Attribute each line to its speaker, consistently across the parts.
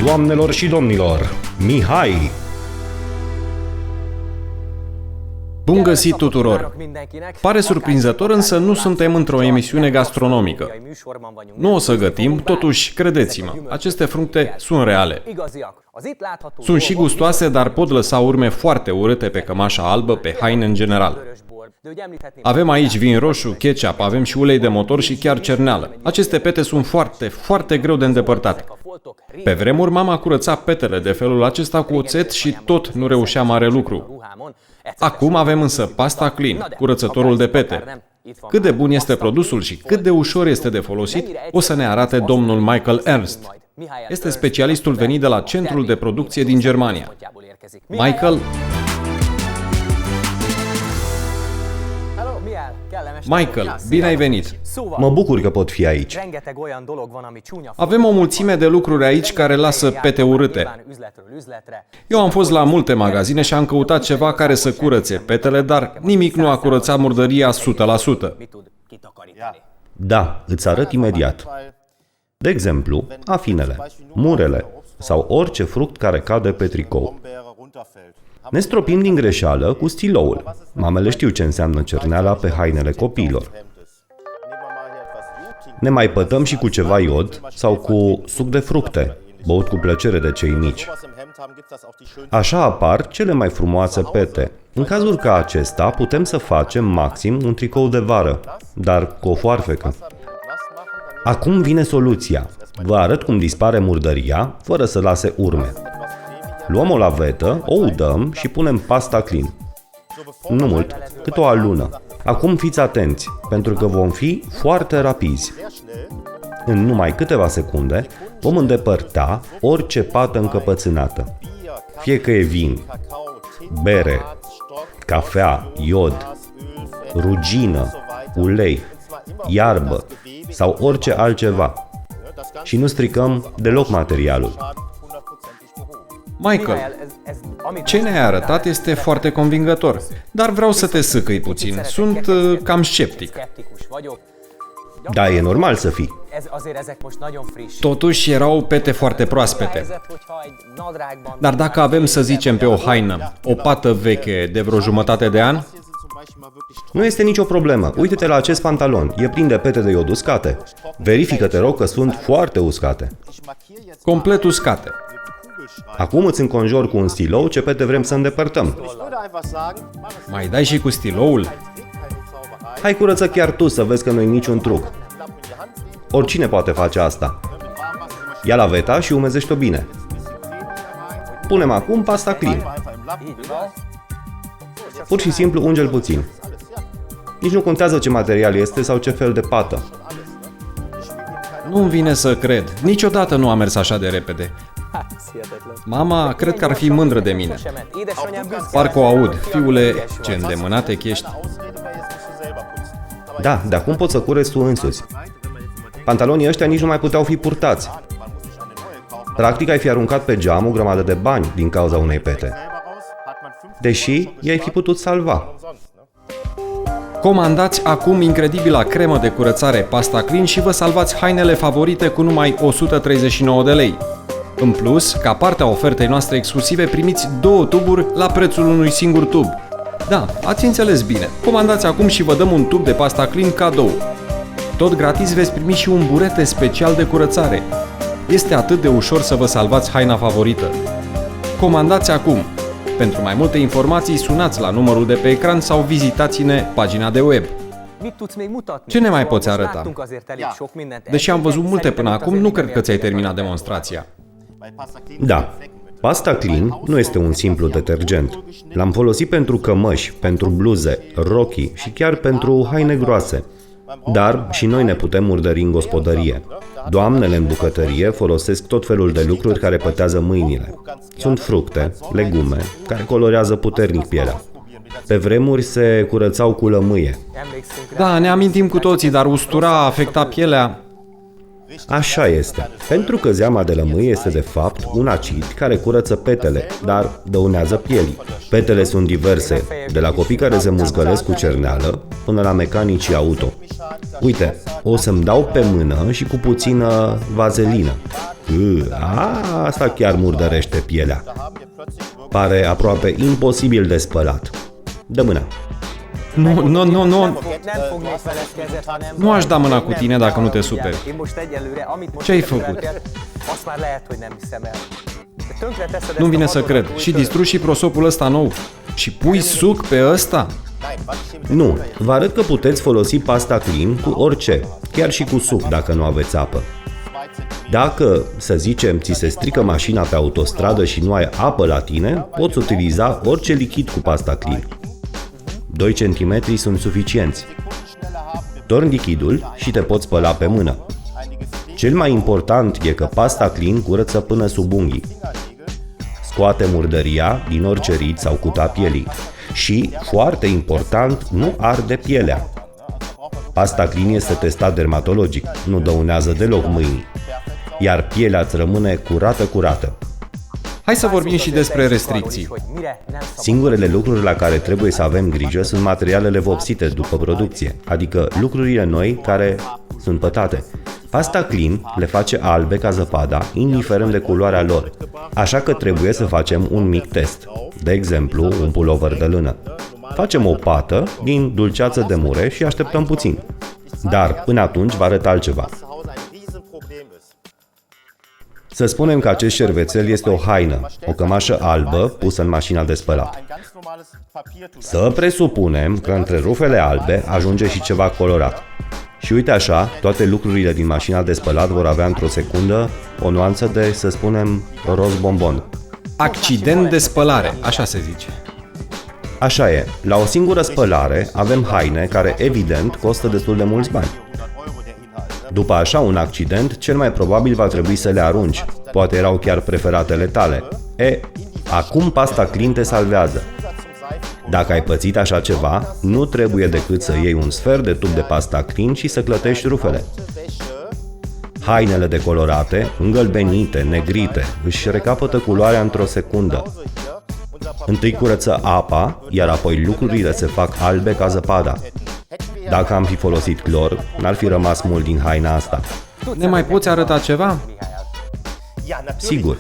Speaker 1: Doamnelor și domnilor, Mihai! Bun găsit tuturor! Pare surprinzător, însă nu suntem într-o emisiune gastronomică. Nu o să gătim, totuși, credeți-mă, aceste fructe sunt reale. Sunt și gustoase, dar pot lăsa urme foarte urâte pe cămașa albă, pe haine în general. Avem aici vin roșu, ketchup, avem și ulei de motor și chiar cerneală. Aceste pete sunt foarte, foarte greu de îndepărtat. Pe vremuri, mama curăța petele de felul acesta cu oțet și tot nu reușea mare lucru. Acum avem însă Pasta Clean, curățătorul de pete. Cât de bun este produsul și cât de ușor este de folosit, o să ne arate domnul Michael Ernst. Este specialistul venit de la centrul de producție din Germania. Michael, bine ai venit!
Speaker 2: Mă bucur că pot fi aici.
Speaker 1: Avem o mulțime de lucruri aici care lasă pete urâte. Eu am fost la multe magazine și am căutat ceva care să curățe petele, dar nimic nu a curățat murdăria 100%.
Speaker 2: Da, îți arăt imediat. De exemplu, afinele, murele sau orice fruct care cade pe tricou. Ne stropim din greșeală cu stiloul. Mamele știu ce înseamnă cerneala pe hainele copiilor. Ne mai pătăm și cu ceva iod sau cu suc de fructe, băut cu plăcere de cei mici. Așa apar cele mai frumoase pete. În cazuri ca acesta putem să facem maxim un tricou de vară, dar cu o foarfecă. Acum vine soluția. Vă arăt cum dispare murdăria fără să lase urme. Luăm o lavetă, o udăm și punem Pasta Clean. Nu mult, cât o alună. Acum fiți atenți, pentru că vom fi foarte rapizi. În numai câteva secunde vom îndepărta orice pată încăpățânată. Fie că e vin, bere, cafea, iod, rugină, ulei, iarbă sau orice altceva. Și nu stricăm deloc materialul.
Speaker 1: Michael, ce ne-ai arătat este foarte convingător, dar vreau să te sâcâi puțin. Sunt cam sceptic.
Speaker 2: Da, e normal să fii.
Speaker 1: Totuși erau pete foarte proaspete. Dar dacă avem, să zicem, pe o haină, o pată veche de vreo jumătate de an?
Speaker 2: Nu este nicio problemă. Uite-te la acest pantalon. E plin de pete de iod uscate. Verifică, te rog, că sunt foarte uscate.
Speaker 1: Complet uscate.
Speaker 2: Acum îți înconjor cu un stilou ce pete vrem să îndepărtăm.
Speaker 1: Mai dai și cu stiloul?
Speaker 2: Hai, curăță chiar tu să vezi că nu-i niciun truc. Oricine poate face asta. Ia laveta și umezește-o bine. Punem acum Pasta Clean. Pur și simplu unge-l puțin. Nici nu contează ce material este sau ce fel de pată.
Speaker 1: Nu-mi vine să cred. Niciodată nu a mers așa de repede. Mama, cred că ar fi mândră de mine. Parcă o aud. Fiule, ce îndemânat ești.
Speaker 2: Da, de acum poți să cureți tu însuți. Pantalonii ăștia nici nu mai puteau fi purtați. Practic ai fi aruncat pe geam o grămadă de bani din cauza unei pete. Deși i-ai fi putut salva.
Speaker 1: Comandați acum incredibila cremă de curățare Pasta Clean și vă salvați hainele favorite cu numai 139 de lei. În plus, ca parte a ofertei noastre exclusive, primiți 2 tuburi la prețul unui singur tub. Da, ați înțeles bine. Comandați acum și vă dăm un tub de Pasta Clean cadou. Tot gratis veți primi și un burete special de curățare. Este atât de ușor să vă salvați haina favorită. Comandați acum! Pentru mai multe informații, sunați la numărul de pe ecran sau vizitați-ne pagina de web. Ce ne mai poți arăta? Deși am văzut multe până acum, nu cred că ți-ai terminat demonstrația.
Speaker 2: Da, Pasta Clean nu este un simplu detergent. L-am folosit pentru cămăși, pentru bluze, rochii și chiar pentru haine groase. Dar și noi ne putem murdări în gospodărie. Doamnele în bucătărie folosesc tot felul de lucruri care pătează mâinile. Sunt fructe, legume, care colorează puternic pielea. Pe vremuri se curățau cu lămâie.
Speaker 1: Da, ne amintim cu toții, dar ustura afecta pielea.
Speaker 2: Așa este. Pentru că zeama de lămâie este de fapt un acid care curăță petele, dar dăunează pielii. Petele sunt diverse, de la copii care se muzgălesc cu cerneală până la mecanicii auto. Uite, o să-mi dau pe mână și cu puțină vazelină. Asta chiar murdărește pielea. Pare aproape imposibil de spălat. Dă mâna.
Speaker 1: Nu. Nu aș da mâna cu tine dacă nu te superi. Ce ai făcut? Nu vine să cred. Și distrugi și prosopul ăsta nou. Și pui suc pe ăsta?
Speaker 2: Nu, vă arăt că puteți folosi pasta clean cu orice, chiar și cu suc dacă nu aveți apă. Dacă, să zicem, ți se strică mașina pe autostradă și nu ai apă la tine, poți utiliza orice lichid cu pasta clean. 2 cm sunt suficienți. Torni lichidul și te poți spăla pe mână. Cel mai important e că pasta clean curăță până sub unghii. Scoate murdăria din orice rid sau cuta pielii. Și, foarte important, nu arde pielea. Pasta clean este testat dermatologic, nu dăunează deloc mâinii. Iar pielea îți rămâne curată.
Speaker 1: Hai să vorbim și despre restricții.
Speaker 2: Singurele lucruri la care trebuie să avem grijă sunt materialele vopsite după producție, adică lucrurile noi care sunt pătate. Pasta clean le face albe ca zăpada, indiferent de culoarea lor, așa că trebuie să facem un mic test. De exemplu, un pulover de lână. Facem o pată din dulceață de mureș și așteptăm puțin. Dar până atunci vă arăt altceva. Să spunem că acest șervețel este o haină, o cămașă albă pusă în mașina de spălat. Să presupunem că între rufele albe ajunge și ceva colorat. Și uite așa, toate lucrurile din mașina de spălat vor avea într-o secundă o nuanță de, să spunem, roz bombon.
Speaker 1: Accident de spălare, așa se zice.
Speaker 2: Așa e, la o singură spălare avem haine care, evident, costă destul de mulți bani. După așa un accident, cel mai probabil va trebui să le arunci. Poate erau chiar preferatele tale. Acum pasta clean te salvează. Dacă ai pățit așa ceva, nu trebuie decât să iei un sfert de tub de pasta clean și să clătești rufele. Hainele decolorate, îngălbenite, negrite, își recapătă culoarea într-o secundă. Întâi curăță apa, iar apoi lucrurile se fac albe ca zăpada. Dacă am fi folosit clor, n-ar fi rămas mult din haina asta.
Speaker 1: Ne mai poți arăta ceva?
Speaker 2: Sigur,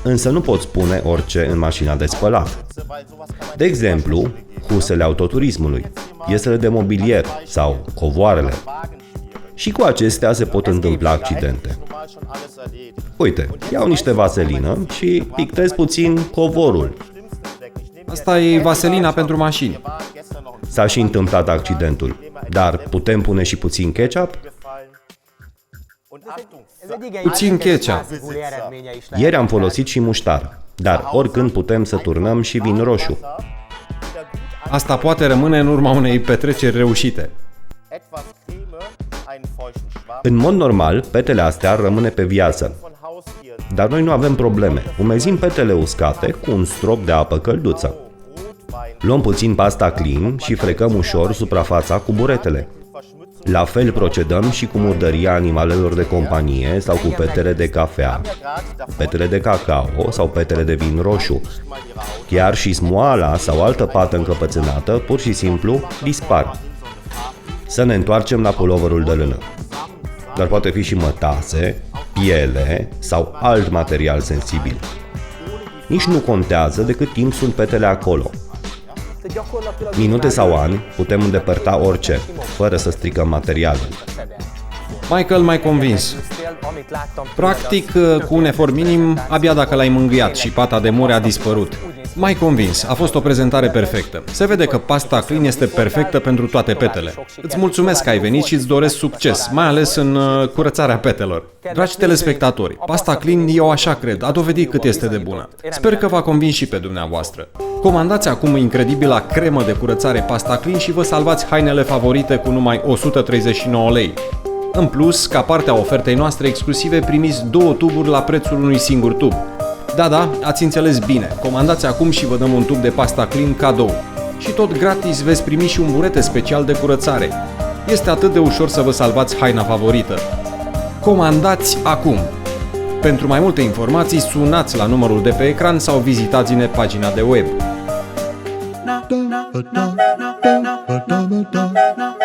Speaker 2: însă nu poți pune orice în mașina de spălat. De exemplu, husele autoturismului, piesele de mobilier sau covoarele. Și cu acestea se pot întâmpla accidente. Uite, iau niște vaselină și pictez puțin covorul.
Speaker 1: Asta e vaselina pentru mașini.
Speaker 2: S-a și întâmplat accidentul, dar putem pune și puțin ketchup?
Speaker 1: Puțin ketchup.
Speaker 2: Ieri am folosit și muștar, dar oricând putem să turnăm și vin roșu.
Speaker 1: Asta poate rămâne în urma unei petreceri reușite.
Speaker 2: În mod normal, petele astea ar rămâne pe viață. Dar noi nu avem probleme. Umezim petele uscate cu un strop de apă călduță. Luăm puțin pasta clean și frecăm ușor suprafața cu buretele. La fel procedăm și cu murdăria animalelor de companie sau cu petele de cafea, petele de cacao sau petele de vin roșu. Chiar și smoala sau altă pată încăpățânată pur și simplu dispar. Să ne întoarcem la puloverul de lână. Dar poate fi și mătase, piele sau alt material sensibil. Nici nu contează de cât timp sunt petele acolo. Minute sau ani putem îndepărta orice, fără să stricăm materialul.
Speaker 1: Michael, m-ai convins. Practic, cu un efort minim, abia dacă l-ai mângâiat și pata de mure a dispărut. M-ai convins, a fost o prezentare perfectă. Se vede că pasta clean este perfectă pentru toate petele. Îți mulțumesc că ai venit și îți doresc succes, mai ales în curățarea petelor. Dragi telespectatori, pasta clean, eu așa cred, a dovedit cât este de bună. Sper că v-a convins și pe dumneavoastră. Comandați acum incredibila cremă de curățare pasta clean și vă salvați hainele favorite cu numai 139 lei. În plus, ca parte a ofertei noastre exclusive, primiți 2 tuburi la prețul unui singur tub. Da, ați înțeles bine. Comandați acum și vă dăm un tub de pasta clean cadou. Și tot gratis veți primi și un burete special de curățare. Este atât de ușor să vă salvați haina favorită. Comandați acum! Pentru mai multe informații, sunați la numărul de pe ecran sau vizitați-ne pagina de web.
Speaker 3: na na na na na na na